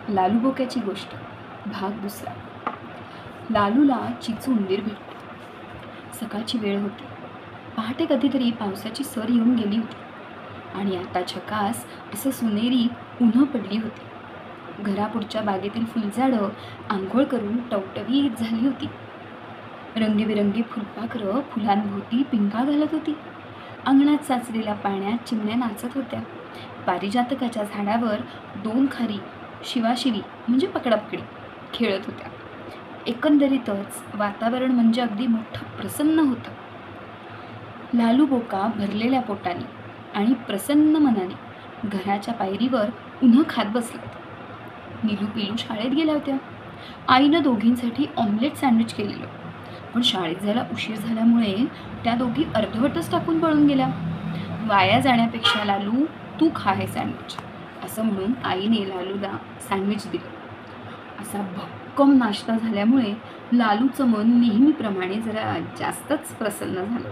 लालू बोक्याची गोष्ट भाग दुसरा. लालूला चिचू उंदीर भेटले. सकाळची वेळ होती. पहाटे कधीतरी पावसाची सर येऊन गेली होती आणि आता झकास असं सोनेरी उन्हं पडली होती. घरापुढच्या बागेतील फुलझाडं आंघोळ करून टवटवीत झाली होती. रंगीबेरंगी फुलपाखरं फुलांभोवती पिंका घालत होती. अंगणात साचलेल्या पाण्यात चिमण्या नाचत होत्या. पारिजातकाच्या झाडावर 2 खारी शिवाशिवी म्हणजे पकडापकडी खेळत होत्या. एकंदरीतच वातावरण म्हणजे अगदी मोठं प्रसन्न होतं. लालू बोका भरलेल्या पोटाने आणि प्रसन्न मनाने घराच्या पायरीवर उन्हं खात बसला. नीलू पिलू शाळेत गेल्या होत्या. आईनं दोघींसाठी ऑमलेट सँडविच केलेलं, पण शाळेत जायला उशीर झाल्यामुळे त्या दोघी अर्धवटच टाकून पळून गेल्या. वाया जाण्यापेक्षा लालू तू खा हे सँडविच असं म्हणून आईने लालूला सँडविच दिलं. असा भक्कम नाश्ता झाल्यामुळे लालूचं मन नेहमीप्रमाणे जरा जास्तच प्रसन्न झालं.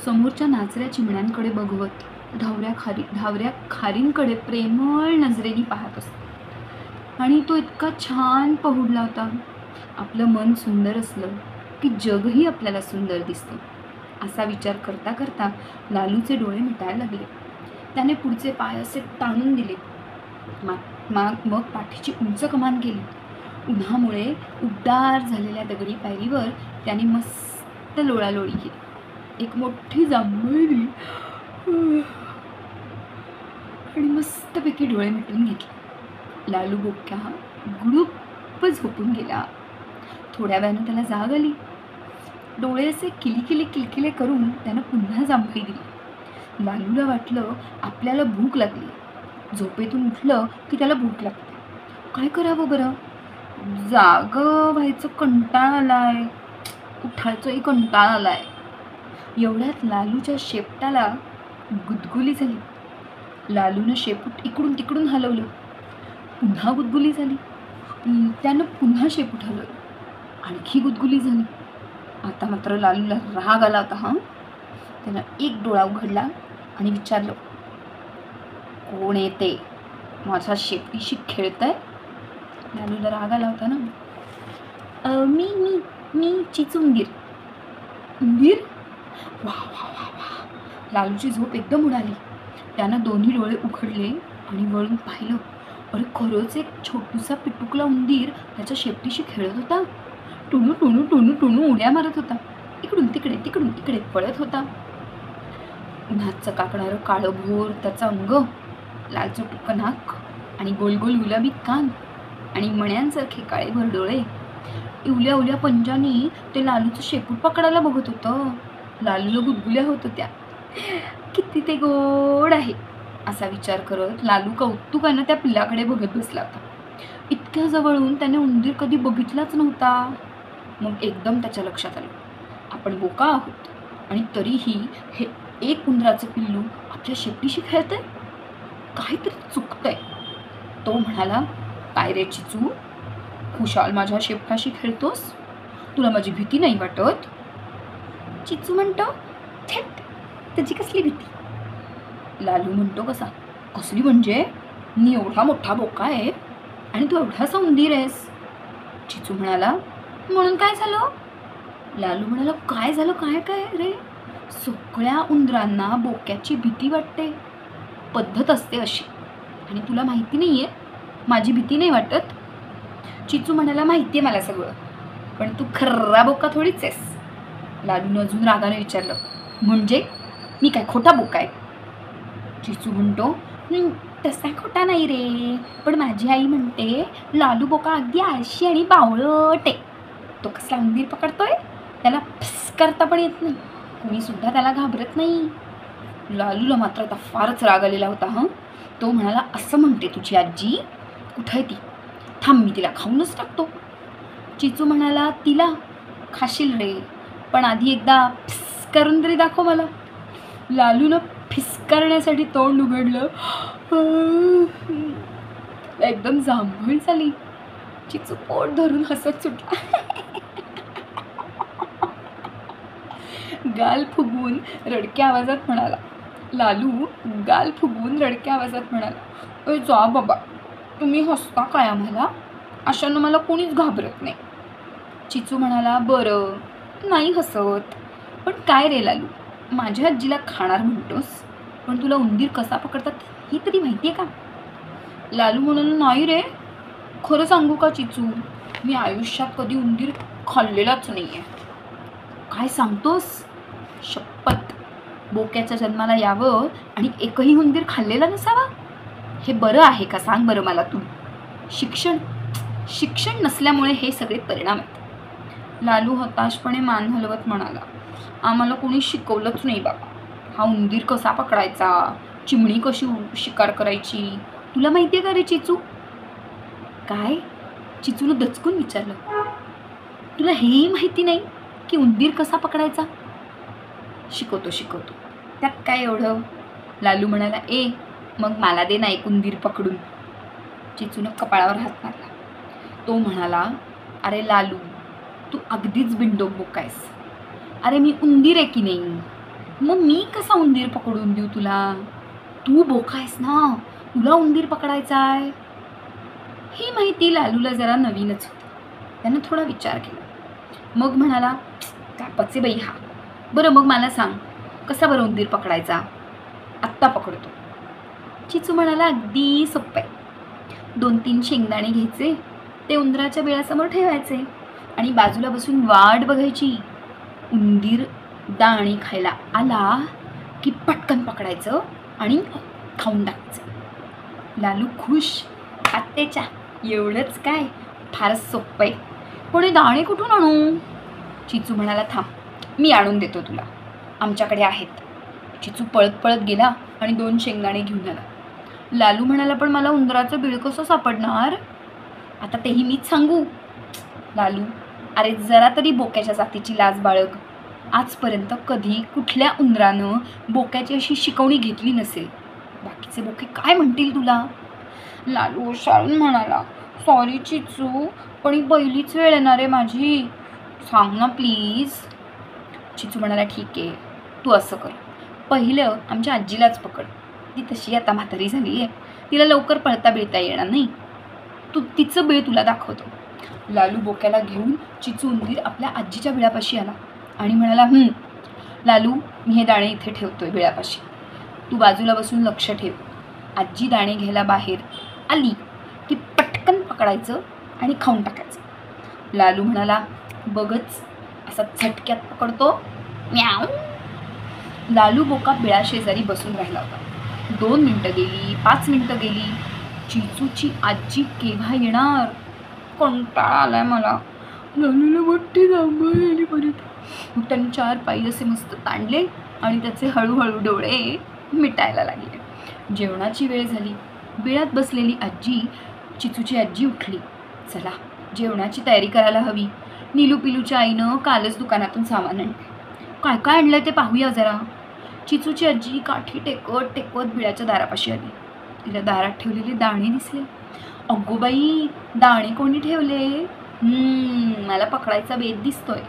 समोरच्या नाचऱ्या चिमण्यांकडे बघवत धावऱ्या खारींकडे प्रेमळ नजरेने पाहत असतो आणि तो इतका छान पहुडला होता. आपलं मन सुंदर असलं की जगही आपल्याला सुंदर दिसतं असा विचार करता करता लालूचे डोळे मिटायला लागले. त्याने पुढचे पाय असे ताणून दिले. मग पाठीची उंच कमान केली. उन्हामुळे उबदार झालेल्या दगडी पायरीवर त्याने मस्त लोळालोळी केली. एक मोठी जांभळी दिली आणि मस्तपैकी डोळे मिटून घेतले. लालू बोक्या गुडूप झोपून गेला. थोड्या वेळानं त्याला जाग आली. डोळे असे किलकिले करून त्यानं पुन्हा जांभळी दिली. लालूला वाटलं आपल्याला भूक लागली. झोपेतून उठलं की त्याला भूक लागते. काय करावं बरं? जाग व्हायचं कंटाळा आलाय, उठायचंही कंटाळा आलाय. एवढ्यात लालूच्या शेपटाला गुदगुली झाली. लालूनं शेपूट इकडून तिकडून हलवलं. पुन्हा गुदगुली झाली. त्यानं पुन्हा शेपूट हलवलं. आणखी गुदगुली झाली. आता मात्र लालूला राग आला होता. त्यानं एक डोळा उघडला आणि विचारलं, कोण येते? माझ्या शेपटीशी खेळतंय? लालूला राग आला होता ना. मी चिचू उंदीर. उंदीर? वा वा वा वा. लालूची झोप एकदम उडाली. त्यानं दोन्ही डोळे उघडले आणि वळून पाहिलं. अरे खरंच एक छोटूसा पिटुकला उंदीर त्याच्या शेपटीशी खेळत होता. टुणू टुणू टुणू टुणू उड्या मारत होता. इकडून तिकडे पळत होता. उन्हात चकाकणारं काळंभोर त्याचं अंग, लालचुटुक नाक आणि गोल गोल गुलाबी कान आणि मण्यांसारखे काळेभर डोळे. इवल्या पंजानी ते लालूचं शेपूट पकडायला बघत होतं. लालूला गुदगुल्या होत होत्या. किती ते गोड आहे असा विचार करत लालू कौतुकानं त्या पिल्लाकडे बघत बसला होता. इतक्या जवळून त्याने उंदीर कधी बघितलाच नव्हता. मग एकदम त्याच्या लक्षात आलं, आपण बोका आहोत आणि तरीही हे एक उंदराचं पिल्लू आपल्या शेपटीशी खेळतंय. काहीतरी चुकतंय. तो म्हणाला, काय रे चिचू, खुशाल माझ्या शेपटाशी खेळतोस? तुला माझी भीती नाही वाटत? चिचू म्हणतो, थेट त्याची कसली भीती? लालू म्हणतो, कसली म्हणजे? मी एवढा मोठा बोका आहे आणि तू एवढासा उंदीर आहेस. चिचू म्हणाला, म्हणून काय झालं? लालू म्हणाला, काय झालं? काय रे? सगळ्या उंदरांना बोक्याची भीती वाटते. पद्धत असते अशी. आणि तुला माहिती नाही आहे माझी भीती नाही वाटत? चिचू म्हणाला, माहिती आहे मला सगळं, पण तू खर्रा बोका थोडीच आहेस. लालूनं अजून रागाने विचारलं, म्हणजे मी काय खोटा बोका आहे? चिचू म्हणतो, तसा खोटा नाही रे, पण माझी आई म्हणते लालू बोका अगदी आळशी आणि बावळट आहे. तो कसला उंदीर पकडतोय, त्याला फस करता पण येत नाही. कोणी सुद्धा त्याला घाबरत नाही. लालूला मात्र आता फारच राग आलेला होता. तो म्हणाला, असं म्हणते तुझी आजी? कुठं आहे ती? थांब, मी तिला खाऊनच टाकतो. चिचू म्हणाला, तिला खाशील रे, पण आधी एकदा फिस करून तरी दाखव मला. लालूनं फिसकारण्यासाठी तोंड उघडलं. एकदम जांभूळ झाली. चिचू पोट धरून हसत सुटला. गाल फुगवून रडक्या आवाजात म्हणाला. लालू गाल फुगवून रडक्या आवाजात म्हणाला, जा बाबा, तुम्ही हसता काय आम्हाला? अशानं मला कोणीच घाबरत नाही. चिचू म्हणाला, बरं नाही हसत, पण काय रे लालू, माझ्या आजीला खाणार म्हणतोस, पण तुला उंदीर कसा पकडतात हे तरी माहिती आहे का? लालू म्हणाला, नाही रे, खरं सांगू का चिचू, मी आयुष्यात कधी उंदीर खाल्लेलाच नाही आहे. काय सांगतोस? शपथ, बोक्याच्या जन्माला यावं आणि एकही उंदीर खाल्लेला नसावा? हे बरं आहे का सांग बरं मला तू? शिक्षण नसल्यामुळे हे सगळे परिणाम आहेत. लालू हताशपणे मान हलवत म्हणाला, आम्हाला कोणी शिकवलंच नाही बाबा. हा उंदीर कसा पकडायचा, चिमणी कशी शिकार करायची तुला माहिती आहे का रे चिचू? काय? चिचूनं दचकून विचारलं, तुला हेही माहिती नाही की उंदीर कसा पकडायचा? शिकवतो, त्यात काय एवढं? लालू म्हणाला, मग मला दे ना एक उंदीर पकडून. चिचूनं कपाळावर हात मारला. तो म्हणाला, अरे लालू, तू अगदीच बिंडोक बोका आहेस. अरे मी उंदीर आहे की नाही, मग मी कसा उंदीर पकडून देऊ तुला? तू बोका आहेस ना, तुला उंदीर पकडायचा आहे. ही माहिती लालूला जरा नवीनच होती. त्यानं थोडा विचार केला. मग म्हणाला, कापाचे बाई हा. बरं मग मला सांग, कसा बरं उंदीर पकडायचा? आत्ता पकडतो. चिचू म्हणाला, अगदी सोपं आहे. 2-3 शेंगदाणे घ्यायचे, ते उंदराच्या बिळासमोर ठेवायचे आणि बाजूला बसून वाट बघायची. उंदीर दाणे खायला आला की पटकन पकडायचं आणि खाऊन टाकायचं. लालू खुश, आत्तेच्या एवढंच काय, फारच सोपं आहे. कोणी दाणे कुठून आणू? चिचू म्हणाला, थांब मी आणून देतो तुला, आमच्याकडे आहेत. चिचू पळत पळत गेला आणि 2 शेंगदाणे घेऊन आला. लालू म्हणाला, पण मला उंदराचं बिळ कसं सापडणार? आता तेही मीच सांगू? लालू, अरे जरा तरी बोक्याच्या जातीची लाज बाळग. आजपर्यंत कधी कुठल्या उंदरानं बोक्याची अशी शिकवणी घेतली नसेल. बाकीचे बोके काय म्हणतील तुला? लालू शाळून म्हणाला, सॉरी चिचू, पण ही पहिलीच वेळ येणार आहे माझी, सांग ना प्लीज. चिचू म्हणाला, ठीक आहे, तू असं कर, पहिलं आमच्या आजीलाच पकड. ती तशी आता म्हातारी झाली आहे, तिला लवकर पळता बिळता येणार नाही. तिचं बिळ तुला दाखवतो. लालू बोक्याला घेऊन चिचू उंदीर आपल्या आजीच्या बिळापाशी आला आणि म्हणाला, लालू, मी हे दाणे इथे ठेवतोय बिळापाशी, तू बाजूला बसून लक्ष ठेव. आजी दाणे घ्यायला बाहेर आली की पटकन पकडायचं आणि खाऊन टाकायचं. लालू म्हणाला, बघच असा झटक्यात पकडतो, म्याऊ. लालू बोका बिळाशेजारी बसून राहिला होता. 2 मिनिटं गेली, 5 मिनिटं गेली. चिचूची आजी केव्हा येणार? कंटाळा आलाय मला. लालूला मोठी जांभळ आली परत. मग त्याने 4 पाय असे मस्त ताणले आणि त्याचे हळूहळू डोळे मिटायला लागले. जेवणाची वेळ झाली. बिळात बसलेली आजी, चिचूची आजी उठली. चला जेवणाची तयारी करायला हवी. नीलू पिलूच्या आईनं कालच दुकानातून सामान आणले. काय काय आणलंय ते पाहूया जरा. चिचूची आजी काठी टेकवत टेकवत बिळाच्या दारापाशी आली. तिला दारात ठेवलेले दाणे दिसले. अगो बाई, दाणे कोणी ठेवले? मला पकडायचा बेत दिसतोय.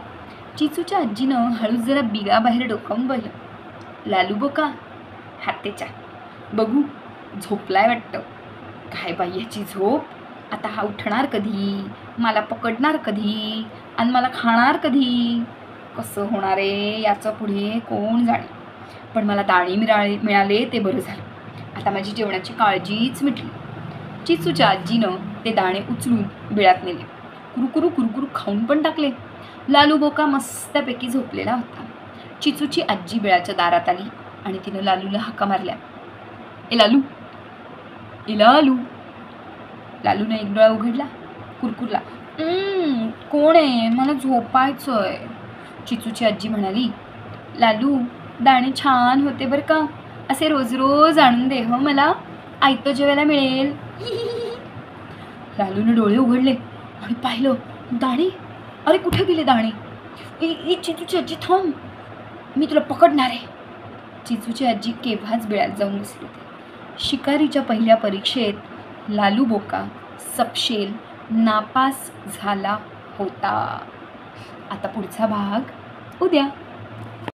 चिचूच्या आजीनं हळूच जरा बिळाबाहेर डोकावून पाहिलं. लालू बोका हातेच्या, बघू झोपलाय वाटतं. काय बाई ह्याची झोप, आता हा उठणार कधी, मला पकडणार कधी आणि मला खाणार कधी? कसं होणार आहे याचं पुढे कोण जाणे. पण मला दाणे मिळाले ते बरं झालं. आता माझी जेवणाची काळजीच मिटली. चिचूच्या आजीनं ते दाणे उचलून बिळात नेले. कुरुकुरू कुरुकुरू खाऊन पण टाकले. लालू बोका मस्तपैकी झोपलेला होता. चिचूची आजी बिळाच्या दारात आली आणि तिनं लालूला हाका मारल्या. ए लालू, ए लालू. लालूनं एक डोळा उघडला, कुरकुरला. कोण आहे? मला झोपायचंय. चिचूची आजी म्हणाली, लालू दाणे छान होते बरं का, असे रोज रोज आणून दे हो, मला आयतं जेवायला मिळेल. लालूने डोळे उघडले आणि पाहिलं दाणे. अरे कुठे गेले दाणे? चिचूची आजी थांब, मी तुला पकडणार आहे. चिचूची आजी केव्हाच बिळात जाऊन बसली होती. शिकारीच्या पहिल्या परीक्षेत लालू बोका सपशेल नापास झाला होता. आता पुढचा भाग उद्या.